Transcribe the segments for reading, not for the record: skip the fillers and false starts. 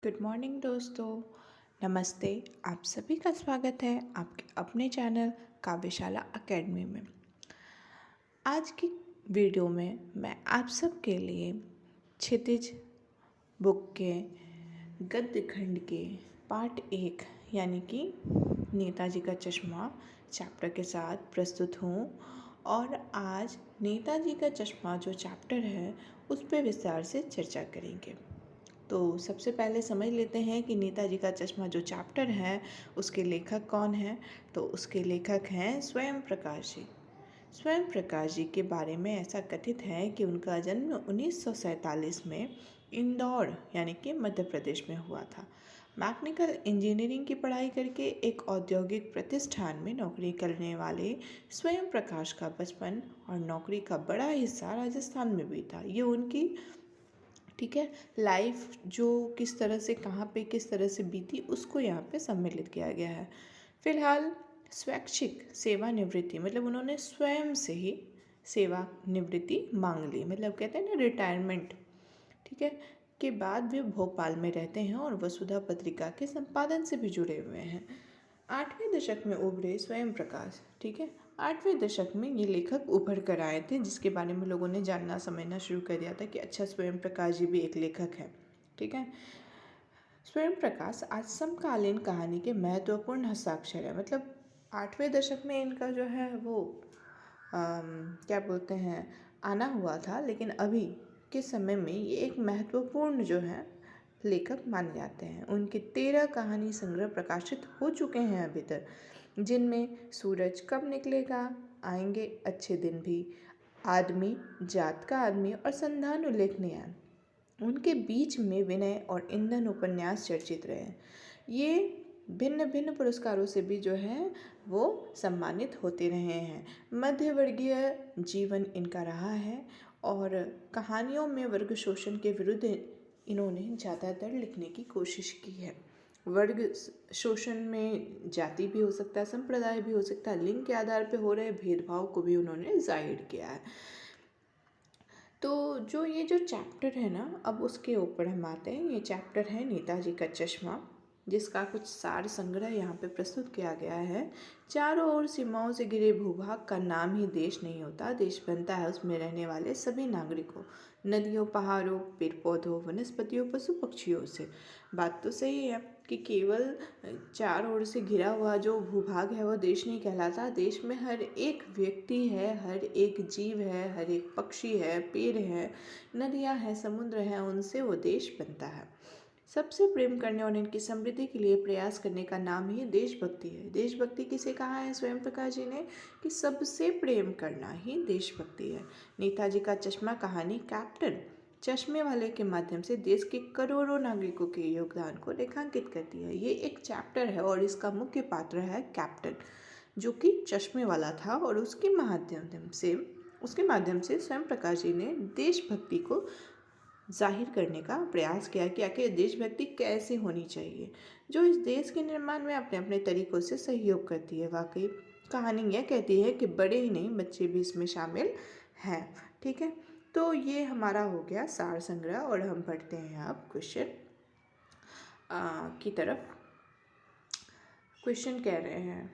Good morning दोस्तों। नमस्ते। आप सभी का स्वागत है आपके अपने चैनल काव्यशाला एकेडमी में। आज की वीडियो में मैं आप सब के लिए क्षितिज बुक के गद्य खंड के पार्ट 1 यानी कि नेताजी का चश्मा चैप्टर के साथ प्रस्तुत हूँ। और आज नेताजी का चश्मा जो चैप्टर है उस पर विस्तार से चर्चा करेंगे। तो सबसे पहले समझ लेते हैं कि नेताजी का चश्मा जो चैप्टर है उसके लेखक कौन हैं। तो उसके लेखक हैं स्वयं प्रकाश जी। स्वयं प्रकाश जी के बारे में ऐसा कथित है कि उनका जन्म 1947 में इंदौर यानी कि मध्य प्रदेश में हुआ था। मैकेनिकल इंजीनियरिंग की पढ़ाई करके एक औद्योगिक प्रतिष्ठान में नौकरी करने वाले स्वयं प्रकाश का बचपन और नौकरी का बड़ा हिस्सा राजस्थान में बीता। ये उनकी लाइफ जो किस तरह से कहाँ पे किस तरह से बीती उसको यहाँ पे सम्मिलित किया गया है। फिलहाल स्वैच्छिक सेवानिवृत्ति मतलब उन्होंने स्वयं से ही सेवानिवृत्ति मांग ली, मतलब कहते हैं ना रिटायरमेंट। के बाद वे भोपाल में रहते हैं और वसुधा पत्रिका के संपादन से भी जुड़े हुए हैं। 8वें दशक में उभरे स्वयं प्रकाश 8वें दशक में ये लेखक उभर कर आए थे, जिसके बारे में लोगों ने जानना समझना शुरू कर दिया था कि अच्छा स्वयं प्रकाश जी भी एक लेखक हैं। स्वयं प्रकाश आज समकालीन कहानी के महत्वपूर्ण हस्ताक्षर है। मतलब 8वें दशक में इनका जो है वो क्या बोलते हैं आना हुआ था, लेकिन अभी के समय में ये एक महत्वपूर्ण जो है लेखक माने जाते हैं। उनके 13 कहानी संग्रह प्रकाशित हो चुके हैं अभी तक, जिनमें सूरज कब निकलेगा, आएंगे अच्छे दिन भी, आदमी, जात का आदमी और संधान उल्लेखनीय है। उनके बीच में विनय और ईंधन उपन्यास चर्चित रहे हैं। ये भिन्न भिन्न पुरस्कारों से भी जो है वो सम्मानित होते रहे हैं। मध्यवर्गीय जीवन इनका रहा है और कहानियों में वर्ग शोषण के विरुद्ध इन्होंने ज़्यादातर लिखने की कोशिश की है। वर्ग शोषण में जाति भी हो सकता है, संप्रदाय भी हो सकता है, लिंग के आधार पर हो रहे भेदभाव को भी उन्होंने जाहिर किया है। तो जो ये जो चैप्टर है ना, अब उसके ऊपर हम आते हैं। ये चैप्टर है नेताजी का चश्मा, जिसका कुछ सार संग्रह यहाँ पे प्रस्तुत किया गया है। चारों ओर सीमाओं से घिरे भूभाग का नाम ही देश नहीं होता। देश बनता है उसमें रहने वाले सभी नागरिकों, नदियों, पहाड़ों, पेड़ पौधों, वनस्पतियों, पशु पक्षियों से। बात तो सही है कि केवल चारों ओर से घिरा हुआ जो भूभाग है वो देश नहीं कहलाता। देश में हर एक व्यक्ति है, हर एक जीव है, हर एक पक्षी है, पेड़ है, नदियाँ हैं, समुद्र हैं, उनसे वो देश बनता है। सबसे प्रेम करने और इनकी समृद्धि के लिए प्रयास करने का नाम ही देशभक्ति है। देशभक्ति किसे कहा है स्वयं प्रकाश जी ने कि सबसे प्रेम करना ही देशभक्ति है। नेताजी का चश्मा कहानी कैप्टन चश्मे वाले के माध्यम से देश के करोड़ों नागरिकों के योगदान को रेखांकित करती है। ये एक चैप्टर है और इसका मुख्य पात्र है कैप्टन, जो कि चश्मे वाला था और उसके माध्यम से स्वयं प्रकाश जी ने देशभक्ति को जाहिर करने का प्रयास किया कि आखिर देशभक्ति कैसे होनी चाहिए, जो इस देश के निर्माण में अपने अपने तरीकों से सहयोग करती है। वाकई कहानी यह कहती है कि बड़े ही नहीं बच्चे भी इसमें शामिल हैं। तो ये हमारा हो गया सार संग्रह और हम बढ़ते हैं अब क्वेश्चन की तरफ। क्वेश्चन कह रहे हैं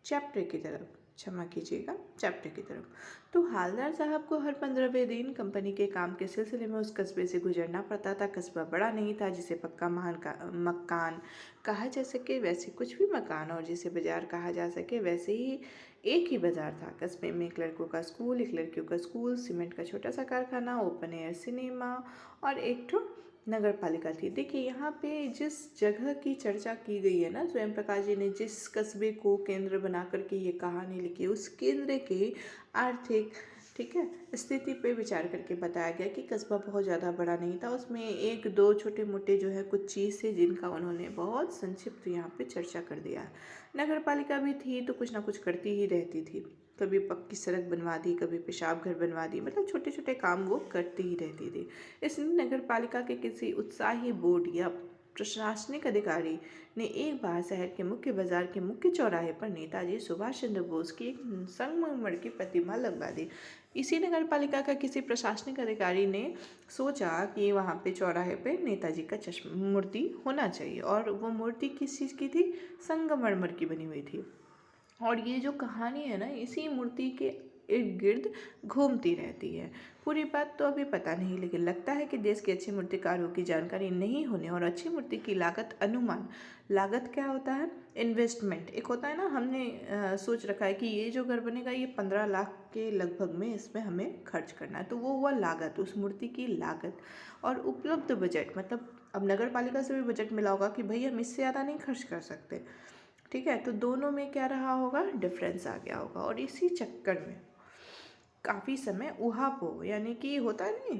चैप्टर की तरफ, क्षमा कीजिएगा, चैप्टर की तरफ। तो हालदार साहब को हर 15वें दिन कंपनी के काम के सिलसिले में उस कस्बे से गुजरना पड़ता था। कस्बा बड़ा नहीं था जिसे पक्का मकान कहा जा सके वैसे कुछ भी मकान, और जिसे बाजार कहा जा सके वैसे ही एक ही बाजार था। कस्बे में एक लड़कों का स्कूल, एक लड़कियों का स्कूल, सीमेंट का छोटा सा कारखाना, ओपन एयर सिनेमा और एक ठो नगर पालिका थी। देखिए यहाँ पे जिस जगह की चर्चा की गई है ना, स्वयं प्रकाश जी ने जिस कस्बे को केंद्र बना करके ये कहानी लिखी है, उस केंद्र के आर्थिक स्थिति पे विचार करके बताया गया कि कस्बा बहुत ज़्यादा बड़ा नहीं था। उसमें एक दो छोटे मोटे जो है कुछ चीज़ थे जिनका उन्होंने बहुत संक्षिप्त यहाँ पे चर्चा कर दिया। नगर पालिका भी थी तो कुछ ना कुछ करती ही रहती थी, कभी पक्की सड़क बनवा दी, कभी पेशाब घर बनवा दी, मतलब छोटे छोटे काम वो करती ही रहती थी। इसलिए नगर पालिका के किसी उत्साही बोर्ड या प्रशासनिक अधिकारी ने एक बार शहर के मुख्य बाजार के मुख्य चौराहे पर नेताजी सुभाष चंद्र बोस की एक संगमरमर की प्रतिमा लगवा दी। इसी नगर पालिका का किसी प्रशासनिक अधिकारी ने सोचा कि वहाँ पे चौराहे पे नेताजी का चश्मा मूर्ति होना चाहिए, और वो मूर्ति किस चीज़ की थी? संगमरमर की बनी हुई थी। और ये जो कहानी है ना, इसी मूर्ति के इर्द गिर्द घूमती रहती है। पूरी बात तो अभी पता नहीं, लेकिन लगता है कि देश के अच्छे मूर्तिकारों की जानकारी नहीं होने और अच्छी मूर्ति की लागत अनुमान, लागत क्या होता है? इन्वेस्टमेंट एक होता है ना, हमने सोच रखा है कि ये जो घर बनेगा ये 15 लाख के लगभग में इसमें हमें खर्च करना है, तो वो हुआ लागत, उस मूर्ति की लागत। और उपलब्ध बजट, मतलब अब नगर पालिका से भी बजट मिला होगा कि भाई हम इससे ज़्यादा नहीं खर्च कर सकते, ठीक है, तो दोनों में क्या रहा होगा? डिफरेंस आ गया होगा। और इसी चक्कर में काफ़ी समय ऊहापोह, यानी कि होता नहीं,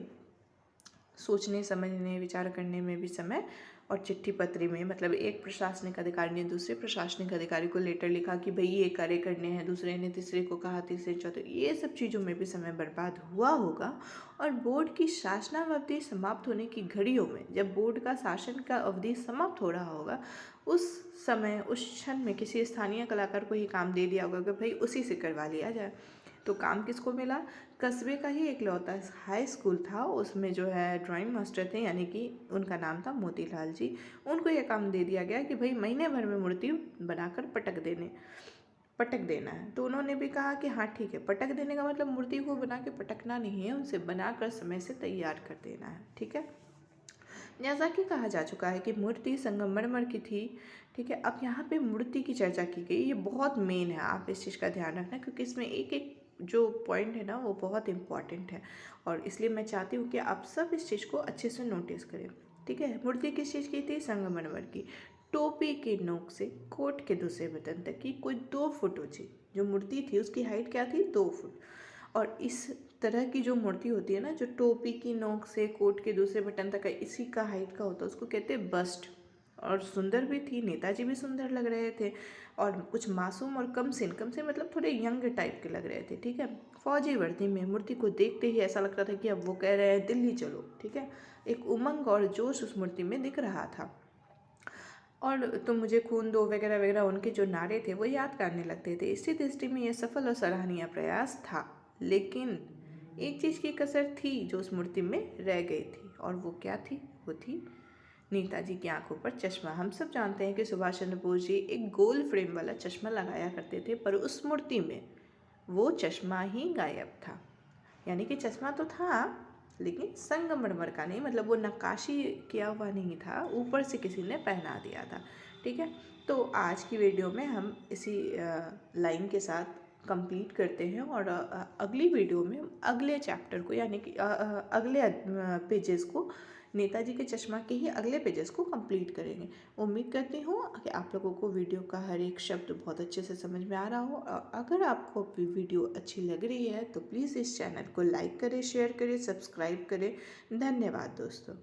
सोचने समझने विचार करने में भी समय, और चिट्ठी पत्री में, मतलब एक प्रशासनिक अधिकारी ने दूसरे प्रशासनिक अधिकारी को लेटर लिखा कि भाई ये कार्य करने हैं, दूसरे ने तीसरे को कहा, तीसरे चौथे, ये सब चीज़ों में भी समय बर्बाद हुआ होगा। और बोर्ड की शासनावधि समाप्त होने की घड़ियों में, जब बोर्ड का शासन का अवधि समाप्त हो रहा होगा, उस समय उस क्षण में किसी स्थानीय कलाकार को ही काम दे दिया होगा कि भाई उसी से करवा लिया जाए। तो काम किसको मिला? कस्बे का ही एकलौता हाई स्कूल था, उसमें जो है ड्राइंग मास्टर थे, यानी कि उनका नाम था मोतीलाल जी। उनको ये काम दे दिया गया कि भाई महीने भर में मूर्ति बनाकर पटक देना है। तो उन्होंने भी कहा कि हाँ ठीक है, पटक देने का मतलब मूर्ति को बना के पटकना नहीं है, उनसे बनाकर समय से तैयार कर देना है, ठीक है। जैसा कि कहा जा चुका है कि मूर्ति संगमरमर की थी, ठीक है। अब यहाँ पे मूर्ति की चर्चा की गई, ये बहुत मेन है, आप इस चीज़ का ध्यान रखना, क्योंकि इसमें एक एक जो पॉइंट है ना वो बहुत इंपॉर्टेंट है, और इसलिए मैं चाहती हूँ कि आप सब इस चीज़ को अच्छे से नोटिस करें, ठीक है। मूर्ति किस चीज़ की थी? संगमरमर की। टोपी के नोक से कोट के दूसरे बटन तक की कोई 2 फुट ऊंची जो मूर्ति थी, उसकी हाइट क्या थी? 2 फुट। और इस तरह की जो मूर्ति होती है ना, जो टोपी की नोक से कोट के दूसरे बटन तक का इसी का हाइट का होता है, उसको कहते हैं बस्ट। और सुंदर भी थी, नेताजी भी सुंदर लग रहे थे, और कुछ मासूम और कम से मतलब थोड़े यंग टाइप के लग रहे थे, ठीक है। फौजी वर्दी में मूर्ति को देखते ही ऐसा लगता था कि अब वो कह रहे हैं दिल्ली चलो, ठीक है। एक उमंग और जोश उस मूर्ति में दिख रहा था। और तुम मुझे खून दो वगैरह वगैरह, उनके जो नारे थे वो याद करने लगते थे। इसी दृष्टि में यह सफल और सराहनीय प्रयास था, लेकिन एक चीज़ की कसर थी जो उस मूर्ति में रह गई थी, और वो क्या थी? वो थी नेताजी की आंखों पर चश्मा। हम सब जानते हैं कि सुभाष चंद्र बोस जी एक गोल फ्रेम वाला चश्मा लगाया करते थे, पर उस मूर्ति में वो चश्मा ही गायब था। यानी कि चश्मा तो था, लेकिन संगमरमर का नहीं, मतलब वो नक्काशी किया हुआ नहीं था, ऊपर से किसी ने पहना दिया था, ठीक है। तो आज की वीडियो में हम इसी लाइन के साथ कंप्लीट करते हैं, और अगली वीडियो में अगले चैप्टर को, यानी कि अगले पेजेस को, नेताजी के चश्मा के ही अगले पेजेस को कंप्लीट करेंगे। उम्मीद करती हूँ कि आप लोगों को वीडियो का हर एक शब्द बहुत अच्छे से समझ में आ रहा हो, और अगर आपको वीडियो अच्छी लग रही है तो प्लीज़ इस चैनल को लाइक करें, शेयर करें, सब्सक्राइब करें। धन्यवाद दोस्तों।